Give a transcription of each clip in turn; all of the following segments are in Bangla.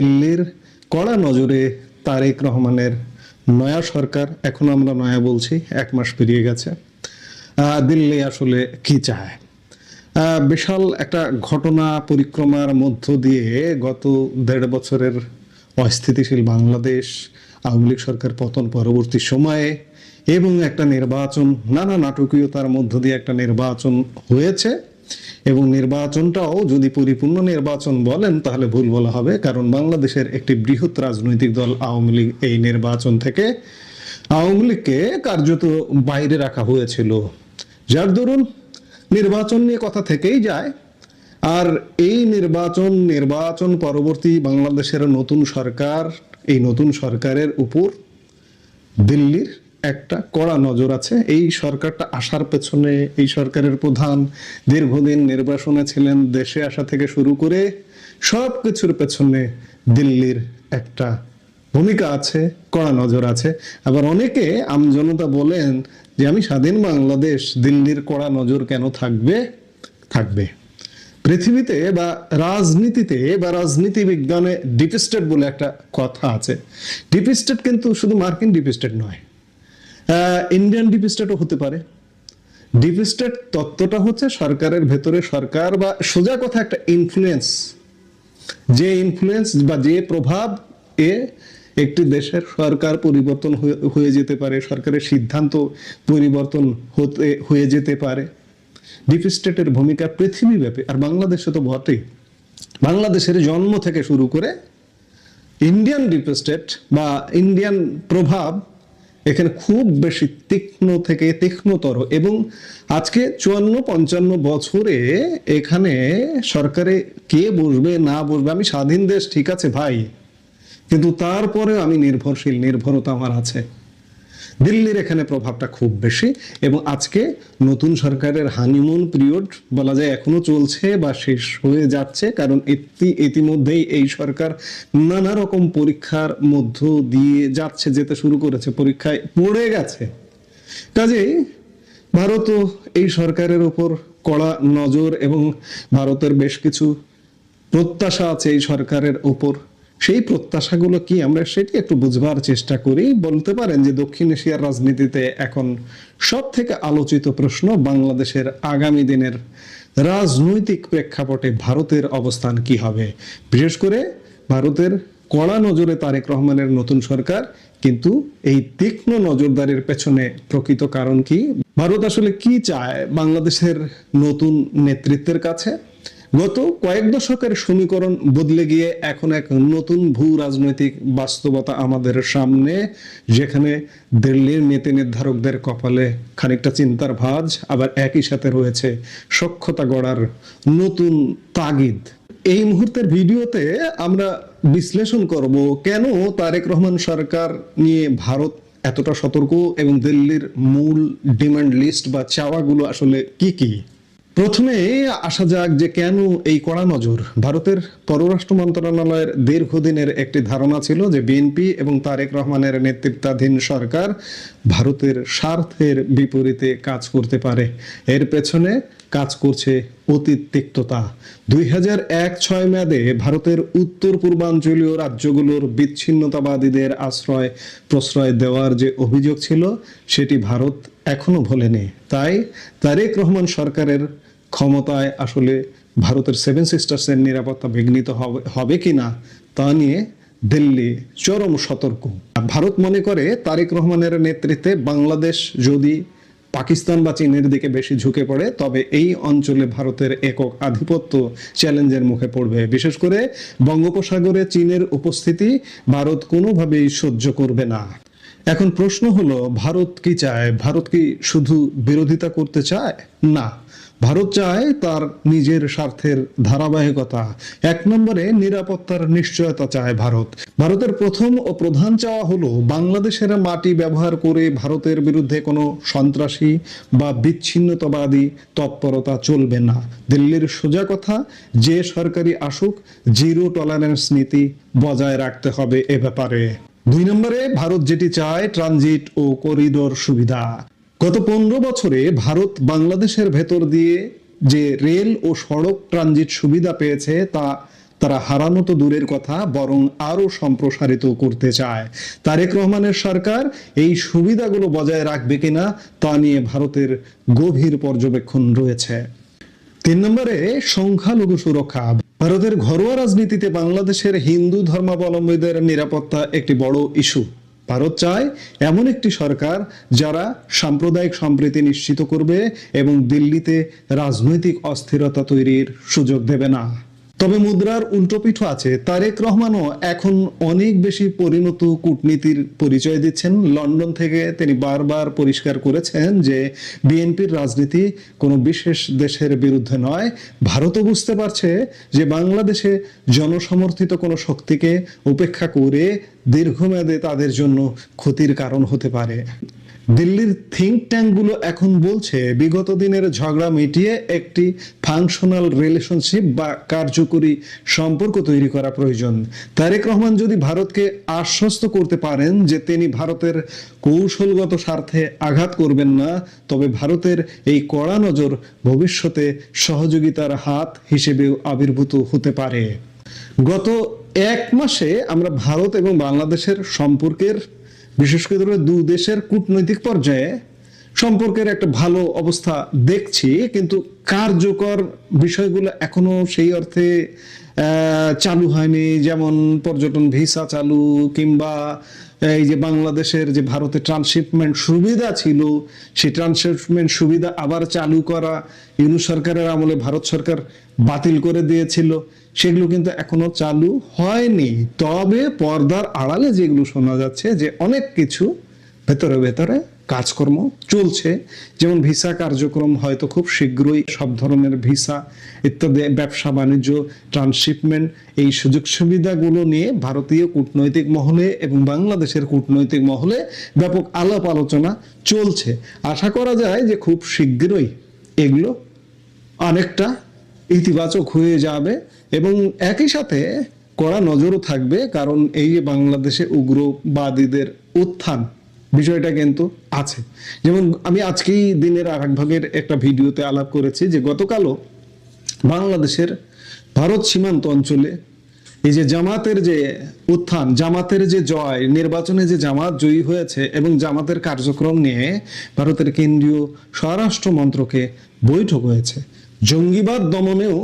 দিল্লির কড়া নজরে তারেক রহমানের নয়া সরকার, এখন আমরা নয়া বলছি, 1 মাস পেরিয়ে গেছে। দিল্লি আসলে কি চায়? বিশাল একটা ঘটনা পরিক্রমার মধ্য দিয়ে গত 1.5 বছরের অস্থিতিশীল বাংলাদেশ, আওয়ামী লীগ সরকার পতন পরবর্তী সময়ে এবং একটা নির্বাচন, নানা নাটকীয়তার মধ্য দিয়ে একটা নির্বাচন হয়েছে। এবং নির্বাচনটাও যদি পরিপূর্ণ নির্বাচন বলেন তাহলে ভুল বলা হবে, কারণ বাংলাদেশের একটি বৃহৎ রাজনৈতিক দল আওয়ামী লীগ এই নির্বাচন থেকে আওয়ামী লীগকে কার্যত বাইরে রাখা হয়েছিল, যার দরুন নির্বাচন নিয়ে কথা থেকেই যায়। আর এই নির্বাচন পরবর্তী বাংলাদেশের নতুন সরকার, এই নতুন সরকারের উপর দিল্লির একটা কড়া নজর আছে। এই সরকারটা আসার পেছনে এই সরকারের প্রধান দীর্ঘদিন নির্বাসনে ছিলেন, দেশে আসা থেকে শুরু করে সব কিছুর পেছনে দিল্লির একটা ভূমিকা আছে, কড়া নজর আছে। আবার অনেকে আমজনতা বলেন যে আমি স্বাধীন বাংলাদেশ, দিল্লির কড়া নজর কেন থাকবে? থাকবে। পৃথিবীতে বা রাজনীতিতে বা রাজনীতি বিজ্ঞানে ডিপ স্টেট বলে একটা কথা আছে। ডিপ স্টেট কিন্তু শুধু মার্কিন ডিপ স্টেট নয়, ইন্ডিয়ান ডিপ স্টেটও হতে পারে। ডিপ স্টেট তত্ত্বটা হচ্ছে সরকারের ভেতরে সরকার, বা সোজা কথা একটা ইনফ্লুয়েন্স, যে ইনফ্লুয়েন্স বা যে প্রভাব একটি দেশের সরকার পরিবর্তন হয়ে যেতে পারে, সরকারের সিদ্ধান্ত পরিবর্তন হয়ে যেতে পারে। ডিপ স্টেটের ভূমিকা পৃথিবীব্যাপী, আর বাংলাদেশে তো বটেই। বাংলাদেশের জন্ম থেকে শুরু করে ইন্ডিয়ান ডিপ স্টেট বা ইন্ডিয়ান প্রভাব এখানে খুব বেশি তীক্ষ্ণ থেকে তীক্ষ্ণতর। এবং আজকে 54-55 বছরে এখানে সরকারে কে বসবে না বসবে, আমি স্বাধীন দেশ ঠিক আছে ভাই, কিন্তু তারপরে আমি নির্ভরশীল, নির্ভরতা আমার আছে। দিল্লির এখানে প্রভাবটা খুব বেশি। এবং আজকে নতুন সরকারের হানিমুন পিরিয়ড বলা যায় এখনো চলছে বা শেষ হয়ে যাচ্ছে, কারণ ইতিমধ্যেই এই সরকার নানা রকম পরীক্ষার মধ্য দিয়ে যেতে শুরু করেছে, পরীক্ষায় পড়ে গেছে। কাজেই ভারতও এই সরকারের উপর কড়া নজর, এবং ভারতের বেশ কিছু প্রত্যাশা আছে এই সরকারের উপর। সেই প্রত্যাশাগুলো কি, আমরা সেটি একটু বুঝবার চেষ্টা করি। বলতে পারেন যে দক্ষিণ এশিয়ার রাজনীতিতে এখন সব থেকে আলোচিত প্রশ্ন বাংলাদেশের আগামী দিনের রাজনৈতিক প্রেক্ষাপটে ভারতের অবস্থান কি হবে। বিশেষ করে ভারতের কড়া নজরে তারেক রহমানের নতুন সরকার, কিন্তু এই তীক্ষ্ণ নজরদারির পেছনে প্রকৃত কারণ কি? ভারত আসলে কি চায় বাংলাদেশের নতুন নেতৃত্বের কাছে? গত কয়েক দশকের সমীকরণ বদলে গিয়ে এখন এক নতুন ভূ রাজনৈতিক বাস্তবতা আমাদের সামনে, যেখানে দিল্লির নীতি নির্ধারকদের কপালে খানিকটা চিন্তার ভাঁজ, আবার একই সাথে রয়েছে সখ্যতা গড়ার নতুন তাগিদ। এই মুহূর্তের ভিডিওতে আমরা বিশ্লেষণ করব কেন তারেক রহমান সরকার নিয়ে ভারত এতটা সতর্ক, এবং দিল্লির মূল ডিমান্ড লিস্ট বা চাওয়াগুলো আসলে কি কি। প্রথমে আসা যাক যে কেন এই কড়া নজর। ভারতের পররাষ্ট্র মন্ত্রণালয়ের দীর্ঘদিনের একটি ধারণা ছিল যে বিএনপি এবং তারেক রহমানের নেতৃত্বাধীন সরকার ভারতের স্বার্থের বিপরীতে কাজ করতে পারে। এর পেছনে কাজ করছে অতীত তিক্ততা। 2001-06 মেয়াদে ভারতের উত্তর পূর্বাঞ্চলীয় রাজ্যগুলোর বিচ্ছিন্নতাবাদীদের আশ্রয় প্রশ্রয় দেওয়ার যে অভিযোগ ছিল, সেটি ভারত এখনো ভোলেনি। তাই তারেক রহমান সরকারের ক্ষমতায় আসলে ভারতের 7 সিস্টার্সের নিরাপত্তা বিঘ্নিত হবে কিনা তা নিয়ে দিল্লি চরম সতর্ক। ভারত মনে করে তারেক রহমানের নেতৃত্বে বাংলাদেশ যদি পাকিস্তান বা চীনের দিকে বেশি ঝুঁকে পড়ে, তবে এই অঞ্চলে ভারতের একক আধিপত্য চ্যালেঞ্জের মুখে পড়বে। বিশেষ করে বঙ্গোপসাগরে চীনের উপস্থিতি ভারত কোনোভাবেই সহ্য করবে না। এখন প্রশ্ন হলো, ভারত কি চায়? ভারত কি শুধু বিরোধিতা করতে চায়? না, ভারত চায় তার নিজের স্বার্থের ধারাবাহিকতা। 1 নম্বরে নিরাপত্তার নিশ্চয়তা চায় ভারত। ভারতের প্রথম ও প্রধান চাওয়া হলো বাংলাদেশের মাটি ব্যবহার করে ভারতের বিরুদ্ধে কোনো সন্ত্রাসী বা বিচ্ছিন্নতাবাদী তৎপরতা চলবে না। দিল্লির সোজা কথা, যে সরকারি আসুক, জিরো টলারেন্স নীতি বজায় রাখতে হবে এ ব্যাপারে। 2 নম্বরে ভারত যেটি চায়, ট্রানজিট ও করিডোর সুবিধা। গত 15 বছরে ভারত বাংলাদেশের ভেতর দিয়ে যে রেল ও সড়ক ট্রানজিট সুবিধা পেয়েছে তা তারা হারানো তো দূরের কথা, বরং আরো সম্প্রসারিত করতে চায়। তারেক রহমানের সরকার এই সুবিধাগুলো বজায় রাখবে কিনা তা নিয়ে ভারতের গভীর পর্যবেক্ষণ রয়েছে। 3 নম্বরে সংখ্যালঘু সুরক্ষা। ভারতের ঘরোয়া রাজনীতিতে বাংলাদেশের হিন্দু ধর্মাবলম্বীদের নিরাপত্তা একটি বড় ইস্যু। ভারত চায় এমন একটি সরকার যারা সাম্প্রদায়িক সম্প্রীতি নিশ্চিত করবে এবং দিল্লিতে রাজনৈতিক অস্থিরতা তৈরির সুযোগ দেবে না। তবে মুদ্রার উল্টোপিঠও আছে। তারেক রহমানও এখন অনেক বেশি পরিণত কূটনীতির পরিচয় দিচ্ছেন। লন্ডন থেকে তিনি বারবার পরিষ্কার করেছেন যে বিএনপির রাজনীতি কোনো বিশেষ দেশের বিরুদ্ধে নয়। ভারতও বুঝতে পারছে যে বাংলাদেশে জনসমর্থিত কোনো শক্তিকে উপেক্ষা করে দীর্ঘমেয়াদে তাদের জন্য ক্ষতির কারণ হতে পারে। দিল্লির থিঙ্ক ট্যাঙ্কগুলো এখন বলছে বিগত দিনের ঝগড়া মিটিয়ে একটি ফাংশনাল রিলেশনশিপ বা কার্যকরী সম্পর্ক তৈরি করা প্রয়োজন। তারেক রহমান যদি ভারতকে আশ্বস্ত করতে পারেন যে তিনি ভারতের কৌশলগত স্বার্থে আঘাত করবেন না, তবে ভারতের এই কড়া নজর ভবিষ্যতে সহযোগিতার হাত হিসেবেও আবির্ভূত হতে পারে। গত 1 মাসে আমরা ভারত এবং বাংলাদেশের সম্পর্কের, বিশেষ করে দুই দেশের কূটনৈতিক পর্যায়ে সম্পর্কের একটা ভালো অবস্থা দেখছি, কিন্তু কার্যকর বিষয়গুলো এখনো সেই অর্থে চালু হয়নি। যেমন পর্যটন ভিসা চালু, কিংবা এই যে বাংলাদেশের যে ভারতে ট্রান্সশিপমেন্ট সুবিধা ছিল সেই ট্রান্সশিপমেন্ট সুবিধা আবার চালু করা ইউনূস সরকারের আমলে ভারত সরকার বাতিল করে দিয়েছিল, সেগুলো কিন্তু এখনো চালু হয়নি। তবে পর্দার আড়ালে যেগুলো শোনা যাচ্ছে যে অনেক কিছু ভেতরে ভেতরে কাজকর্ম চলছে। যেমন ভিসা কার্যক্রম হয়তো খুব শীঘ্রই সব ধরনের ভিসা ইত্যাদি, ব্যবসা বাণিজ্য, ট্রান্সশিপমেন্ট, এই সুযোগ সুবিধাগুলো নিয়ে ভারতীয় কূটনৈতিক মহলে এবং বাংলাদেশের কূটনৈতিক মহলে ব্যাপক আলাপ আলোচনা চলছে। আশা করা যায় যে খুব শীঘ্রই এগুলো অনেকটা ইতিবাচক হয়ে যাবে এবং একই সাথে কড়া নজরও থাকবে, কারণ এই যে বাংলাদেশে উগ্রবাদীদের উত্থান বিষয়টা কিন্তু আছে। যেমন আমি আজকেই দিনের আরেক ভাগের একটা ভিডিওতে আলাপ করেছি যে গতকালও বাংলাদেশের ভারত সীমান্ত অঞ্চলে এই যে জামাতের যে উত্থান, জামাতের যে জয়, নির্বাচনে যে জামাত জয়ী হয়েছে এবং জামাতের কার্যক্রম নিয়ে ভারতের কেন্দ্রীয় স্বরাষ্ট্র মন্ত্রকে বৈঠক হয়েছে। জঙ্গিবাদ দমনেও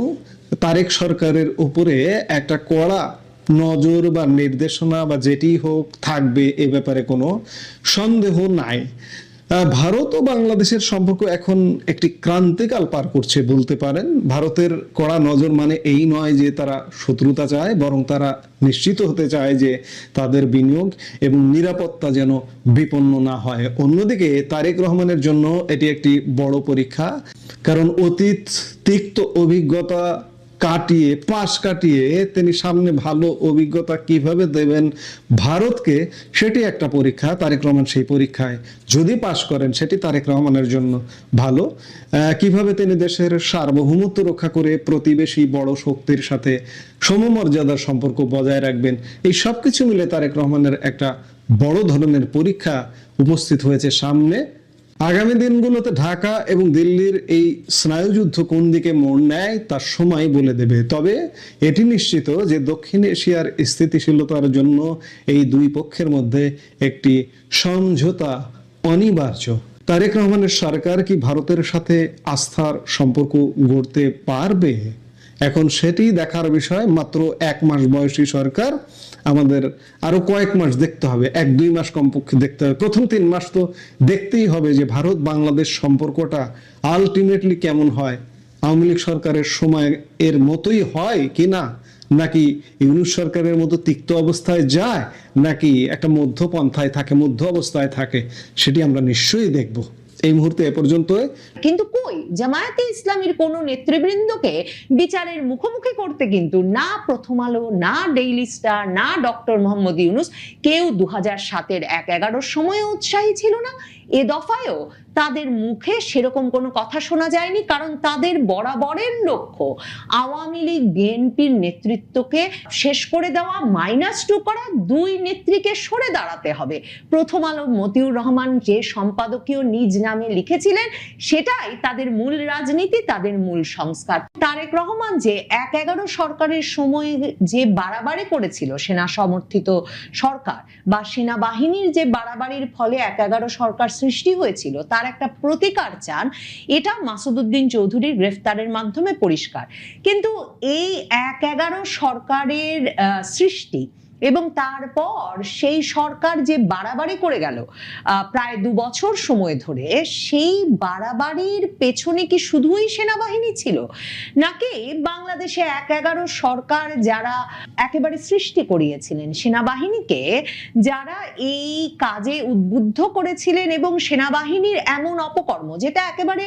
তারেক সরকারের উপরে একটা কড়া নজর বা নির্দেশনা বা যেটি হোক থাকবে, এ ব্যাপারে কোনো সন্দেহ নাই। ভারত ও বাংলাদেশের সম্পর্ক এখন একটি ক্রান্তিকাল পার করছে বলতে পারেন। ভারতের কড়া নজর মানে এই নয় যে তারা শত্রুতা চায়, বরং তারা নিশ্চিত হতে চায় যে তাদের বিনিয়োগ এবং নিরাপত্তা যেন বিপন্ন না হয়। অন্যদিকে তারেক রহমানের জন্য এটি একটি বড় পরীক্ষা, কারণ অতীত তিক্ত অভিজ্ঞতা পাশ কাটিয়ে তিনি সামনে ভালো অভিজ্ঞতা কিভাবে দেবেন ভারতকে, সেটি একটা পরীক্ষা। তারেক রহমান সেই পরীক্ষায় যদি পাশ করেন সেটি তারেক রহমানের জন্য ভালো। কিভাবে তিনি দেশের সার্বভৌমত্ব রক্ষা করে প্রতিবেশী বড় শক্তির সাথে সমমর্যাদার সম্পর্ক বজায় রাখবেন, এই সব কিছু মিলে তারেক রহমানের একটা বড় ধরনের পরীক্ষা উপস্থিত হয়েছে সামনে। আগামী দিনগুলোতে ঢাকা এবং দিল্লির এই স্নায়ুযুদ্ধ কোন দিকে মোড় নেয় তার সময় বলে দেবে। তবে এটি নিশ্চিত যে দক্ষিণ এশিয়ার স্থিতিশীলতার জন্য এই দুই পক্ষের মধ্যে একটি সমঝোতা অনিবার্য। তারেক রহমানের সরকার কি ভারতের সাথে আস্থার সম্পর্ক গড়তে পারবে? এখন সেটি দেখার বিষয়। মাত্র 1 মাস বয়সী সরকার, আমাদের আরো কয়েক মাস দেখতে হবে, 1-2 মাস কমপক্ষে দেখতে হবে। প্রথম 3 মাস তো দেখতেই হবে যে ভারত বাংলাদেশ সম্পর্কটা আলটিমেটলি কেমন হয়। আওয়ামী লীগ সরকারের সময় এর মতোই হয় কিনা, নাকি ইউনূস সরকারের মতো তিক্ত অবস্থায় যায়, নাকি একটা মধ্যপন্থায় থাকে, মধ্য অবস্থায় থাকে, সেটি আমরা নিশ্চয়ই দেখব। এই মুহূর্তে এ পর্যন্ত। কিন্তু কই জামায়াতে ইসলামীর কোন নেতৃবৃন্দকে বিচারের মুখোমুখি করতে কিন্তু না প্রথম আলো, না ডেইলি স্টার, না ডক্টর মোহাম্মদ ইউনূস কেউ 2007-এর 1/11 সময়ে উৎসাহী ছিল না। এ দফায়ও তাদের মুখে সেরকম কোনো কথা শোনা যায়নি, কারণ তাদের বরাবরের লক্ষ্য আওয়ামী লীগ বিএনপির নেতৃত্বকে শেষ করে দেওয়া, -2 করা, দুই নেত্রীকে সরে দাঁড়াতে হবে। প্রথম আলো মতিউর রহমান যে সম্পাদকীয় নিজ নামে লিখেছিলেন সেটাই তাদের মূল রাজনীতি, তাদের মূল সংস্কার। তারেক রহমান যে 1/11 সরকারের সময় যে বাড়াবাড়ি করেছিল, সেনা সমর্থিত সরকার বা সেনাবাহিনীর যে বাড়াবাড়ির ফলে 1/11 সরকার সৃষ্টি হয়েছিল, তার একটা প্রতিকার চান, এটা মাসুদ উদ্দিন চৌধুরীর গ্রেফতারের মাধ্যমে পরিষ্কার। কিন্তু এই 1/11 সরকারের সৃষ্টি এবং তারপর সেই সরকার যে বাড়াবাড়ি করে গেল প্রায় 2 বছর সময় ধরে, সেই বাড়াবাড়ির পেছনে কি শুধুই সেনাবাহিনী ছিল, নাকি বাংলাদেশে 1/11 সরকার যারা একেবারে সৃষ্টি করিয়েছিলেন সেনাবাহিনীকে, যারা এই কাজে উদ্বুদ্ধ করেছিলেন এবং সেনাবাহিনীর এমন অপকর্ম যেটা একেবারে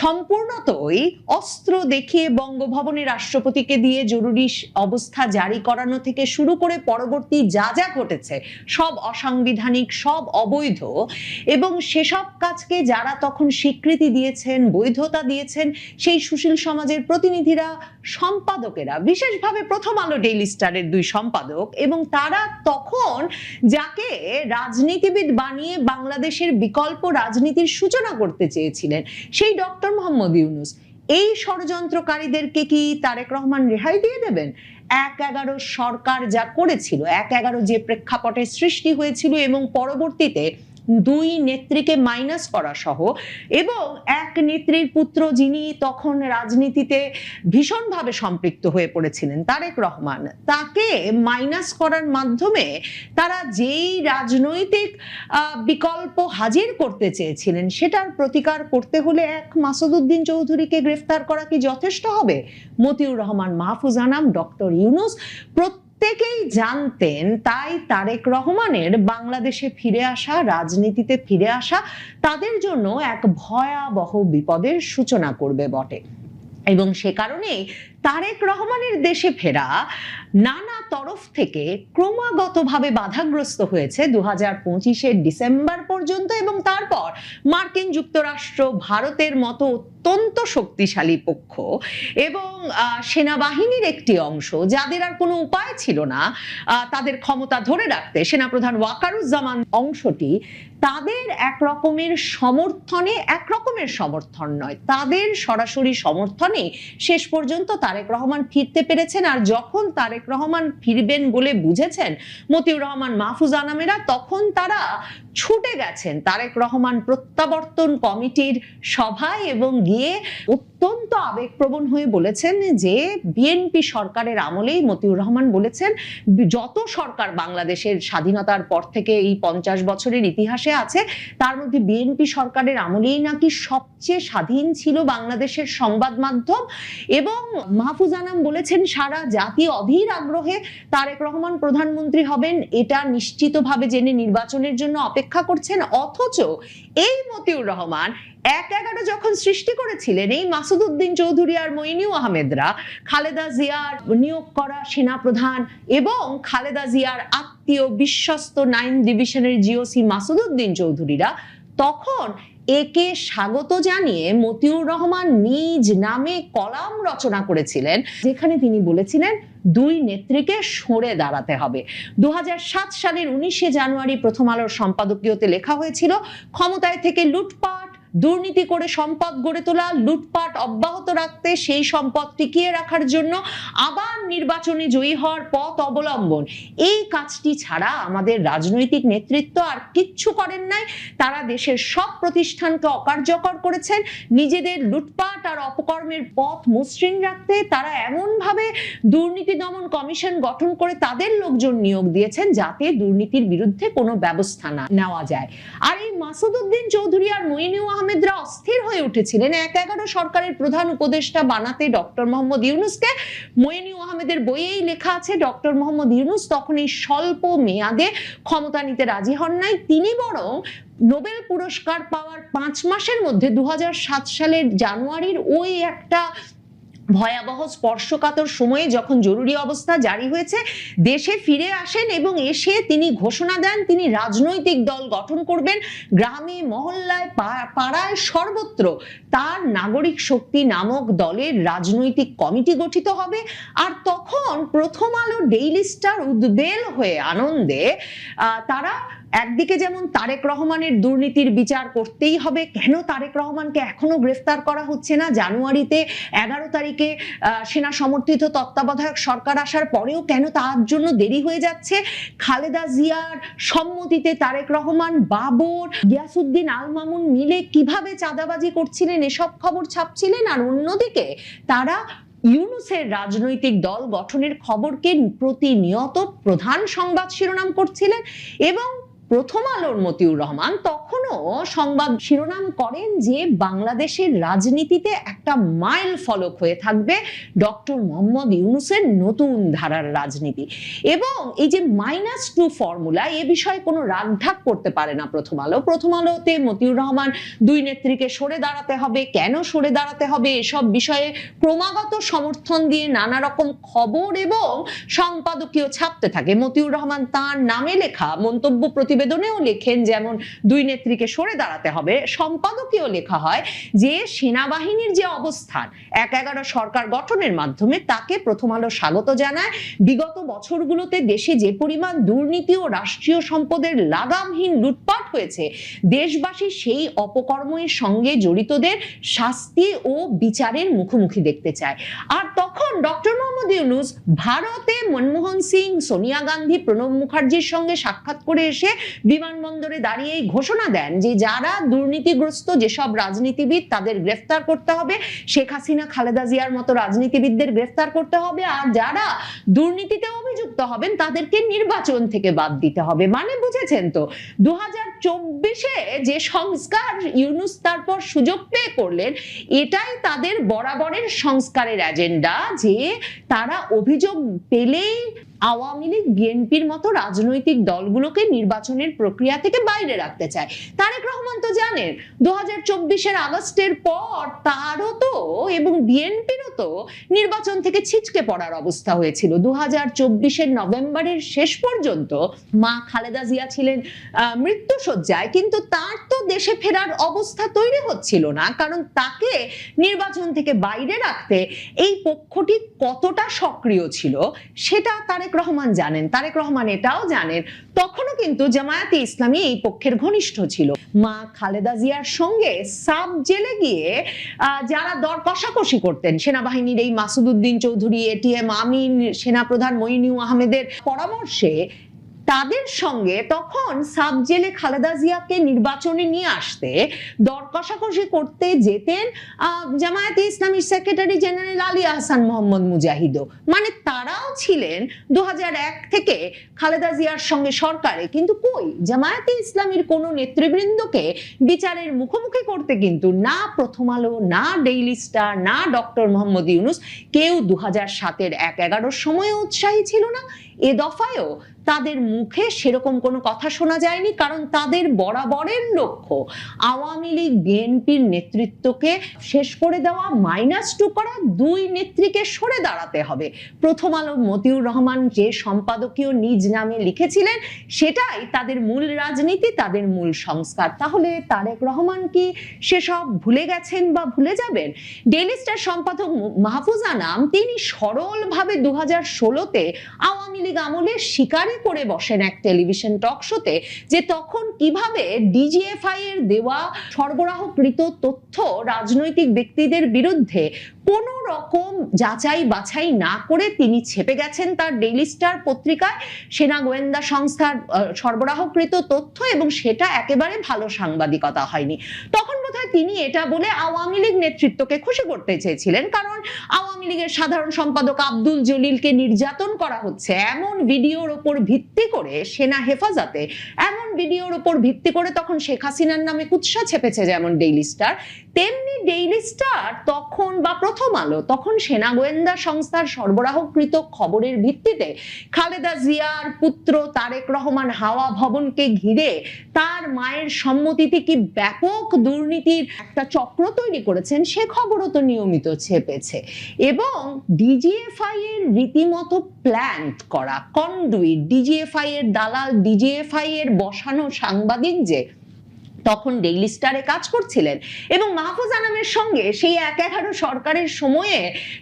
সম্পূর্ণতই অস্ত্র দেখিয়ে বঙ্গভবনে রাষ্ট্রপতিকে দিয়ে জরুরি অবস্থা জারি করানো থেকে শুরু করে পরবর্তী যা যা ঘটেছে সব অসাংবিধানিক, সব অবৈধ, এবং সেসব কাজকে যারা তখন স্বীকৃতি দিয়েছেন, বৈধতা দিয়েছেন, সেই সুশীল সমাজের প্রতিনিধিরা, সম্পাদকেরা, বিশেষভাবে প্রথম আলো ডেইলি স্টারের 2 সম্পাদক, এবং তারা তখন যাকে রাজনীতিবিদ বানিয়ে বাংলাদেশের বিকল্প রাজনীতির সূচনা করতে চেয়েছিলেন, সেই ডক্টর মোহাম্মদ ইউনূস, এই ষড়যন্ত্রকারীদেরকে কি তারেক রহমান রেহাই দিয়ে দেবেন? 1/11 সরকার যা করেছিল, 1/11 যে প্রেক্ষাপটে সৃষ্টি হয়েছিল এবং পরবর্তীতে 2 নেত্রীকে মাইনাস করা সহ, এবং এক নেত্রীর পুত্র যিনি তখন রাজনীতিতে ভীষণভাবে সম্পৃক্ত হয়ে পড়েছিলেন, তারেক রহমান, তাকে মাইনাস করার মাধ্যমে তারা যেই রাজনৈতিক বিকল্প হাজির করতে চেয়েছিলেন, সেটার প্রতিকার করতে হলে এক মাসুদ উদ্দিন চৌধুরীকে গ্রেফতার করা কি যথেষ্ট হবে? মতিউর রহমান, মাহফুজ আনাম, ডক্টর ইউনূস প্রত্যেকেই জানতেন, তাই তারেক রহমানের বাংলাদেশে ফিরে আসা, রাজনীতিতে ফিরে আসা তাদের জন্য এক ভয়াবহ বিপদের সূচনা করবে বটে। এবং সে কারণেই তারেক রহমানের দেশে ফেরা নানা তরফ থেকে ক্রমাগতভাবে বাধাগ্রস্ত হয়েছে 2025-এর ডিসেম্বর পর্যন্ত, এবং তারপর মার্কিন যুক্তরাষ্ট্র, ভারতের মতো অত্যন্ত শক্তিশালী পক্ষ এবং সেনাবাহিনীর একটি অংশ, যাদের আর কোনো উপায় ছিল না তাদের ক্ষমতা ধরে রাখতে, সেনাপ্রধান ওয়াকারুজ্জামান অংশটি, তাদের একরকমের সমর্থন নয়, তাদের সরাসরি সমর্থনে শেষ পর্যন্ত তারেক রহমান ফিরতে পেরেছেন। আর যখন তারেক রহমান ফিরবেন বলে বুঝেছেন মতিউর রহমান, মাহফুজ আনামেরা, তখন তারা ছুটে গেছেন তারেক রহমান প্রত্যাবর্তন কমিটির সভায় এবং গিয়ে অত্যন্ত আবেগপ্রবণ হয়ে বলেছেন যে বিএনপি সরকারের আমলেই, মতিউর রহমান বলেছেন, যত সরকার বাংলাদেশের স্বাধীনতার পর থেকে এই 50 বছরের ইতিহাসে আছে, তার মধ্যে বিএনপি সরকারের আমলেই নাকি সবচেয়ে স্বাধীন ছিল বাংলাদেশের সংবাদ মাধ্যম। এবং মাহফুজ আনাম বলেছেন সারা জাতি অধীর আগ্রহে তারেক রহমান প্রধানমন্ত্রী হবেন এটা নিশ্চিতভাবে জেনে নির্বাচনের জন্য অপেক্ষা করছেন। অথচ এই মতিউর রহমান 1/11 যখন সৃষ্টি করেছিলেন, এই মাসুদ উদ্দিন চৌধুরী আর মইনু আহমেদরা, খালেদা জিয়ার নিয়োগ করা সেনাপ্রধান এবং খালেদা জিয়ার আত্মীয় বিশ্বস্ত 9 ডিভিশনের জিওসি মাসুদ উদ্দিন চৌধুরীরা, তখন একে স্বাগত জানিয়ে মতিউর রহমান নিজ নামে কলাম রচনা করেছিলেন, যেখানে তিনি বলেছিলেন 2 নেত্রীকে সরে দাঁড়াতে হবে। 2007 সালের 19শে জানুয়ারি প্রথম আলোর সম্পাদকীয়তে লেখা হয়েছিল, ক্ষমতায় থেকে লুটপাট, দুর্নীতি করে সম্পদ গড়ে তোলা, লুটপাট অব্যাহত রাখতে, সেই সম্পদ টিকিয়ে রাখার জন্য আবার নির্বাচনে জয়ী হওয়ার পথ অবলম্বন, এই কাজটি ছাড়া আমাদের রাজনৈতিক নেতৃত্ব আর কিচ্ছু করেন নাই। তারা দেশের সব প্রতিষ্ঠানকে অকার্যকর করেছেন, নিজেদের লুটপাট আর অপকর্মের পথ মসৃণ রাখতে তারা এমনভাবে দুর্নীতি দমন কমিশন গঠন করে তাদের লোকজন নিয়োগ দিয়েছেন যাতে দুর্নীতির বিরুদ্ধে কোনো ব্যবস্থা না নেওয়া যায়। আর এই মাসুদ উদ্দিন চৌধুরী আর মইনু আহমেদরা অস্থির হয়ে উঠেছিলেন 1/11 সরকারের প্রধান উপদেষ্টা বানাতে ডক্টর মোহাম্মদ ইউনূসকে। মইনু আহমেদের বইয়েই লেখা আছে, ডক্টর মোহাম্মদ ইউনূস তখন এই স্বল্প মেয়াদে ক্ষমতা নিতে রাজি হন নাই, তিনি বরং নোবেল পুরস্কার পাওয়ার 5 মাসের মধ্যে 2007 সালের জানুয়ারির ওই একটা ভয়াবহ স্পর্শকাতর সময়ে যখন জরুরি অবস্থা জারি হয়েছে, দেশে ফিরে আসেন এবং এসে তিনি ঘোষণা দেন তিনি রাজনৈতিক দল গঠন করবেন। গ্রামে মহল্লায় পাড়ায় সর্বত্র তার নাগরিক শক্তি নামক দলের রাজনৈতিক কমিটি গঠিত হবে। আর তখন প্রথম আলো, ডেইলি স্টার উদ্বেল হয়ে আনন্দে তারা একদিকে যেমন তারেক রহমানের দুর্নীতির বিচার করতেই হবে, কেন তারেক রহমানকে এখনো গ্রেফতার করা হচ্ছে না, জানুয়ারিতে 11 তারিখে সেনা সমর্থিত তত্ত্বাবধায়ক সরকার আসার পরেও কেন তার জন্য দেরি হয়ে যাচ্ছে, খালেদা জিয়ার সম্মতিতে তারেক রহমান, বাবর, গিয়াসউদ্দিন আল মামুন মিলে কিভাবে চাঁদাবাজি করছিলেন এসব খবর ছাপছিলেন। আর অন্যদিকে তারা ইউনূসের রাজনৈতিক দল গঠনের খবরকে প্রতিনিয়ত প্রধান সংবাদ শিরোনাম করছিলেন। এবং প্রথম আলোর মতিউর রহমান তখনও সংবাদ শিরোনাম করেন যে বাংলাদেশের রাজনীতিতে একটা মাইল ফলক হয়ে থাকবে ডক্টর মোহাম্মদ ইউনূসের নতুন ধারার রাজনীতি। এবং এই যে -2 ফর্মুলা, এ বিষয়ে কোনো রাগঢাক করতে পারে না প্রথম আলো। প্রথম আলোতে মতিউর রহমান দুই নেত্রীকে সরে দাঁড়াতে হবে, কেন সরে দাঁড়াতে হবে এসব বিষয়ে ক্রমাগত সমর্থন দিয়ে নানা রকম খবর এবং সম্পাদকীয় ছাপতে থাকে। মতিউর রহমান তার নামে লেখা মন্তব্য প্রতিবেদনেও লেখেন যেমন দুই নেত্রীকে সরে দাঁড়াতে হবে। সম্পাদকীয় লেখা হয় যে সেনাবাহিনীর যে অবস্থান 1/11 সরকার গঠনের মাধ্যমে তাকে প্রথম আলো স্বাগত জানায়। বিগত বছরগুলোতে দেশে যে পরিমাণ দুর্নীতি ও রাষ্ট্রীয় সম্পদের লাগামহীন লুটপাট হয়েছে, দেশবাসী সেই অপকর্মের সঙ্গে জড়িতদের শাস্তি ও বিচারের মুখোমুখি দেখতে চায়। আর তখন ডক্টর মোহাম্মদ ইউনূস ভারতে মনমোহন সিং, সোনিয়া গান্ধী, প্রণব মুখার্জির সঙ্গে সাক্ষাৎ করে এসে বিমানবন্দরে দাঁড়িয়ে ঘোষণা দেন যে যারা দুর্নীতিগ্রস্ত যেসব রাজনীতিবিদ তাদের গ্রেফতার করতে হবে, শেখ হাসিনা, খালেদা জিয়ার মতো রাজনীতিবিদদের গ্রেফতার করতে হবে, আর যারা দুর্নীতিতে অভিযুক্ত হবেন তাদেরকে নির্বাচন থেকে বাদ দিতে হবে। মানে বুঝেছেন তো, 2024-এ যে সংস্কার ইউনূস তারপর সুযোগ পেয়ে করলেন, এটাই তাদের বরাবরের সংস্কারের এজেন্ডা, যে তারা অভিযোগ পেলেই আওয়ামী লীগ, বিএনপির মতো রাজনৈতিক দলগুলোকে নির্বাচনের প্রক্রিয়া থেকে বাইরে রাখতে চায়। তারেক রহমান তো জানেন 2024-এর আগস্টের পর তারও তো এবং বিএনপিরও তো নির্বাচন থেকে ছিটকে পড়ার অবস্থা হয়েছিল। 2024-এর নভেম্বরের শেষ পর্যন্ত মা খালেদা জিয়া ছিলেন মৃত্যুশয্যায়, কিন্তু তার তো দেশে ফেরার অবস্থা তৈরি হচ্ছিল না, কারণ তাকে নির্বাচন থেকে বাইরে রাখতে এই পক্ষটি কতটা সক্রিয় ছিল সেটা তারেক রহমান জানেন। তারেক রহমান এটাও জানেন তখনও কিন্তু জামায়াতে ইসলামী এই পক্ষের ঘনিষ্ঠ ছিল। মা খালেদা জিয়ার সঙ্গে সাব জেলে গিয়ে যারা দর কষাকষি করতেন, সেনাবাহিনীর এই মাসুদ উদ্দিন চৌধুরী, এটিএম আমিন, সেনাপ্রধান মইনুল আহমেদের পরামর্শে তাদের সঙ্গে তখন সাব জেলে খালেদা জিয়াকে নির্বাচনে নিয়ে আসতে দর কষাকষি করতে যেতেন জামায়াতে ইসলামীর সেক্রেটারি জেনারেল আলী আহসান মোহাম্মদ মুজাহিদও। মানে তারাও ছিলেন 2001 থেকে খালেদা জিয়ার সঙ্গে সরকারে, কিন্তু কই জামায়াতে ইসলামীর কোনো নেতৃবৃন্দকে বিচারের মুখোমুখি করতে কিন্তু না প্রথম আলো, না ডেইলি স্টার, না ডক্টর মোহাম্মদ ইউনূস কেউ 2007-এর 1/11 সময়ে উৎসাহী ছিল না। এ দফায়ও তাদের মুখে সেরকম কোনো কথা শোনা যায়নি, কারণ তাদের বরাবরের লক্ষ্য আওয়ামী লীগ, বিএনপির নেতৃত্বকে শেষ করে দেওয়া, -2 করা, দুই নেত্রীকে সরে দাঁড়াতে হবে। প্রথম আলো মতিউর রহমান যে সম্পাদকীয় নিজ নামে লিখেছিলেন সেটাই তাদের মূল রাজনীতি, তাদের মূল সংস্কার। তাহলে তারেক রহমান কি সেসব ভুলে গেছেন বা ভুলে যাবেন? ডেইলি স্টার সম্পাদক মাহফুজ আনাম তিনি সরলভাবে 2016-তে আওয়ামী লীগ আমলে স্বীকার করে বসেন এক টেলিভিশন টক শোতে যে তখন কিভাবে ডিজিএফআই এর দেওয়া সরবরাহকৃত তথ্য রাজনৈতিক ব্যক্তিদের বিরুদ্ধে কোন রকম যাচাই বাছাই না করে তিনি ছেপে গেছেন তার ডেইলি স্টার পত্রিকায় সেনা গোয়েন্দা সংস্থার সরবরাহকৃত তথ্য, এবং সেটা একেবারে ভালো সাংবাদিকতা হয়নি। তখন বোধহয় তিনি এটা বলে আওয়ামী লীগ নেতৃত্বকে খুশি করতে চেয়েছিলেন, কারণ আওয়ামী লীগের সাধারণ সম্পাদক আব্দুল জলিলকে নির্যাতন করা হচ্ছে এমন ভিডিওর উপর ভিত্তি করে সেনা হেফাজতে, এমন ভিডিওর উপর ভিত্তি করে তখন শেখ হাসিনার নামে কুৎসা ছেপেছে যেমন ডেইলি স্টার, তেমনি ডেইলি স্টার তখন বা প্রথম আলো তখন সেনা গোয়েন্দা সংস্থার সরবরাহকৃত খবরের ভিত্তিতে খালেদা জিয়ার পুত্র তারেক রহমান হাওয়া ভবনকে ঘিরে তার মায়ের সম্মতিতে কি ব্যাপক দুর্নীতির একটা চক্র তৈরি করেছেন সে খবরও তো নিয়মিত ছেপেছে। এবং ডিজিএফআই এর রীতিমতো প্ল্যান করা কন্ডুইট, ডিজিএফআই এর দালাল, ডিজিএফআই এর বসানো সাংবাদিক যে তখন ডেইলি স্টারে কাজ করছিলেন এবং মাহফুজ আনামের সঙ্গে সেই ১/১১ সরকারের সময়ে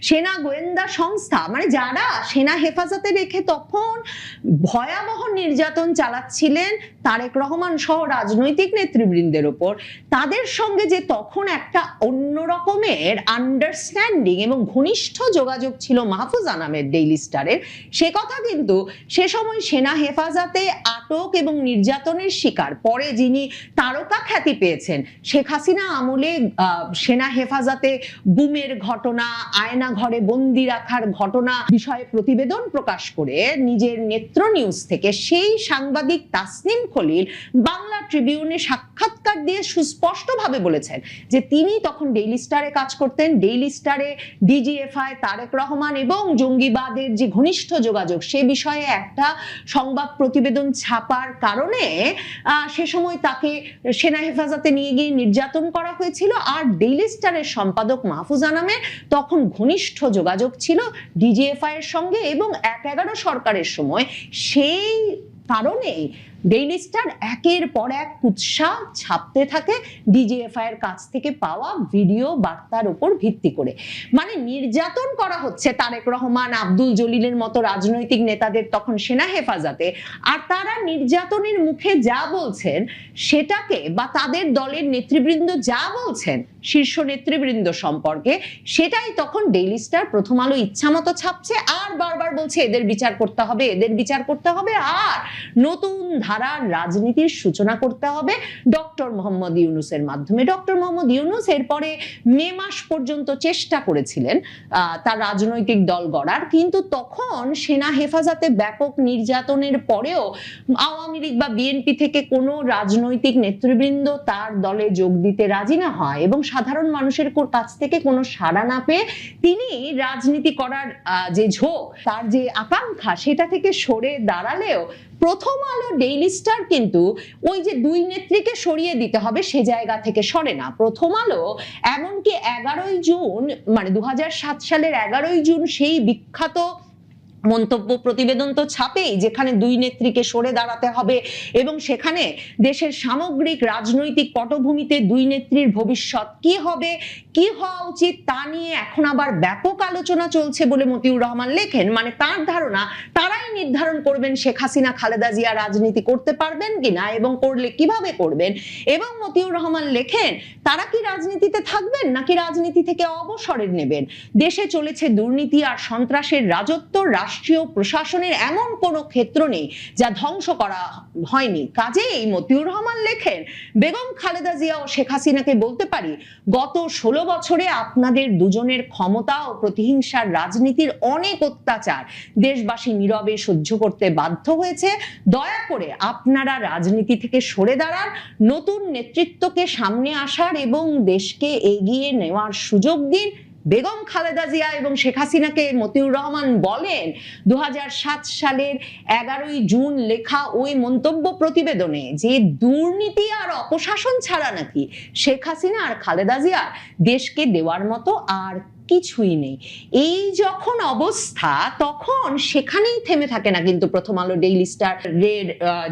সেনা গোয়েন্দা সংস্থা মানে যারা সেনা হেফাজতে রেখে তখন ভয়াবহ নির্যাতন চালাচ্ছিলেন তারেক রহমান সহ রাজনৈতিক নেতৃবৃন্দের ওপর, তাদের সঙ্গে যে তখন একটা অন্য রকমের আন্ডারস্ট্যান্ডিং এবং ঘনিষ্ঠ যোগাযোগ ছিল মাহফুজ আনামের ডেইলি স্টারের, সে কথা কিন্তু সে সময় সেনা হেফাজতে আটক এবং নির্যাতনের শিকার পরে যিনি তারকা খ্যাতি পেয়েছেন শেখ হাসিনা আমলে সেনা হেফাজতে গুমের ঘটনা, আয়না ঘরে বন্দি রাখার ঘটনা বিষয়ে প্রতিবেদন প্রকাশ করে নিজের নেত্র নিউজ থেকে সেই সাংবাদিক তাসনিম খলিল বাংলা ট্রিবিউনে সাক্ষাৎকার দিয়ে সুস্পষ্টভাবে বলেছেন যে তিনি তখন ডেইলি স্টারে কাজ করতেন। ডেইলি স্টারে ডিজিএফআই, তারেক রহমান এবং জঙ্গিবাদের যে ঘনিষ্ঠ যোগাযোগ সে বিষয়ে একটা সংবাদ প্রতিবেদন ছাপার কারণে সে সময় তাকে সেনা হেফাজতে নিয়ে গিয়ে নির্যাতন করা হয়েছিল। আর ডেইলি স্টারের সম্পাদক মাহফুজ আনামের তখন ঘনিষ্ঠ যোগাযোগ ছিল ডিজিএফআই এর সঙ্গে এবং ১/১১ সরকারের সময় সেই কারণে ডেইলি স্টার একের পর এক কুৎসা ছাপতে থাকে ডিজিএফআই এর কাছ থেকে পাওয়া ভিডিও বার্তার উপর ভিত্তি করে। মানে নির্যাতন করা হচ্ছে তারেক রহমান, আব্দুল জলিলের মতো রাজনৈতিক নেতাদের তখন সেনা হেফাজতে, আর তারা নির্যাতনের মুখে যা বলছেন সেটাকে বা তাদের দলের নেতৃবৃন্দ যা বলছেন শীর্ষ নেতৃবৃন্দ সম্পর্কে সেটাই তখন ডেইলি স্টার, প্রথম আলো ইচ্ছামতো ছাপছে আর বারবার বলছে এদের বিচার করতে হবে, এদের বিচার করতে হবে আর নতুন ধারার রাজনীতির সূচনা করতে হবে ডক্টর মোহাম্মদ ইউনূসের মাধ্যমে। ডক্টর মোহাম্মদ ইউনূস এরপরে মে মাস পর্যন্ত চেষ্টা করেছিলেন তার রাজনৈতিক দল গড়ার, কিন্তু তখন সেনা হেফাজতে ব্যাপক নির্যাতনের পরেও আওয়ামী লীগ বা বিএনপি থেকে কোনো রাজনৈতিক নেতৃবৃন্দ তার দলে যোগ দিতে রাজি না হয় এবং সাধারণ মানুষের কাছ থেকে কোনো সাড়া না পেয়ে তিনি রাজনীতি করার যে ঝোঁক, তার যে আকাঙ্ক্ষা সেটা থেকে সরে দাঁড়ালেও প্রথম আলো ডেইলি স্টার কিন্তু ওই যে দুই নেত্রীকে সরিয়ে দিতে হবে সে জায়গা থেকে সরে না। প্রথম আলো এমনকি 11ই জুন মানে 2007 সালের 11ই জুন সেই বিখ্যাত মন্তব্য প্রতিবেদন তো ছাপেই যেখানে দুই নেত্রীকে সরে দাঁড়াতে হবে এবং সেখানে দেশের সামগ্রিক রাজনৈতিক পটভূমিতে দুই নেত্রীর ভবিষ্যৎ কি হবে, কি হওয়া উচিত তা নিয়ে এখন আবার ব্যাপক আলোচনা চলছে বলে মতিউর রহমান লেখেন। মানে তার ধারণা তারাই নির্ধারণ করবেন শেখ হাসিনা খালেদা জিয়া রাজনীতি করতে পারবেন কিনা এবং করলে কিভাবে করবেন। এবং মতিউর রহমান লেখেন তারা কি রাজনীতিতে থাকবেন নাকি রাজনীতি থেকে অবসরে নেবেন। দেশে চলেছে দুর্নীতি আর সন্ত্রাসের রাজত্ব, রাষ্ট্রীয় প্রশাসনের এমন কোনো ক্ষেত্র নেই যা ধ্বংস করা হয়নি। কাজেই মতিউর রহমান লেখেন বেগম খালেদা জিয়া ও শেখ হাসিনাকে বলতে পারি গত 16 বছরে আপনাদের দুজনের ক্ষমতা ও প্রতিহিংসার রাজনীতির অনেক অত্যাচার দেশবাসী নীরবে সহ্য করতে বাধ্য হয়েছে। দয়া করে আপনারা রাজনীতি থেকে সরে দাঁড়ান, নতুন নেতৃত্বকে সামনে আসার এবং দেশকে এগিয়ে নেওয়ার সুযোগ দিন। বেগম খালেদা জিয়া এবং শেখ হাসিনাকে মতিউর রহমান বলেন 2007 সালের 11ই জুন লেখা ওই মন্তব্য প্রতিবেদনে যে দুর্নীতি আর অপশাসন ছাড়া নাকি শেখ হাসিনা আর খালেদা জিয়া দেশকে দেওয়ার মতো আর কিছুই নেই। এই যখন অবস্থা তখন সেখানেই থেমে থাকে না কিন্তু প্রথম আলো ডেইলি স্টার এর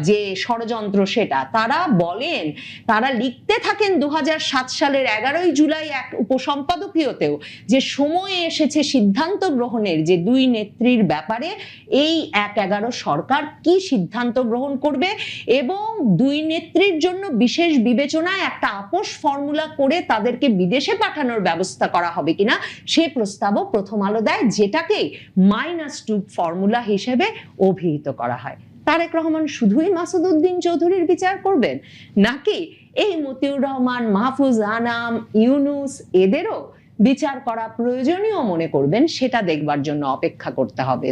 যে ষড়যন্ত্র সেটা তারা বলেন, তারা লিখতে থাকেন 2007 সালের 11ই জুলাই এক উপসম্পাদকীয়তেও যে সময় এসেছে সিদ্ধান্ত গ্রহণের যে দুই নেত্রীর ব্যাপারে এই 1/11 সরকার কি সিদ্ধান্ত গ্রহণ করবে এবং দুই নেত্রীর জন্য বিশেষ বিবেচনায় একটা আপোষ ফর্মুলা করে তাদেরকে বিদেশে পাঠানোর ব্যবস্থা করা হবে কিনা সে প্রস্তাবও প্রথম আলো দেয়, যেটাকে -2 ফর্মুলা হিসেবে অভিহিত করা হয়। তারেক রহমান শুধুই মাসুদ উদ্দিন চৌধুরীর বিচার করবেন নাকি এই মতিউর রহমান, মাহফুজ আনাম, ইউনূস এদেরও বিচার করা প্রয়োজনীয় মনে করবেন সেটা দেখবার জন্য অপেক্ষা করতে হবে।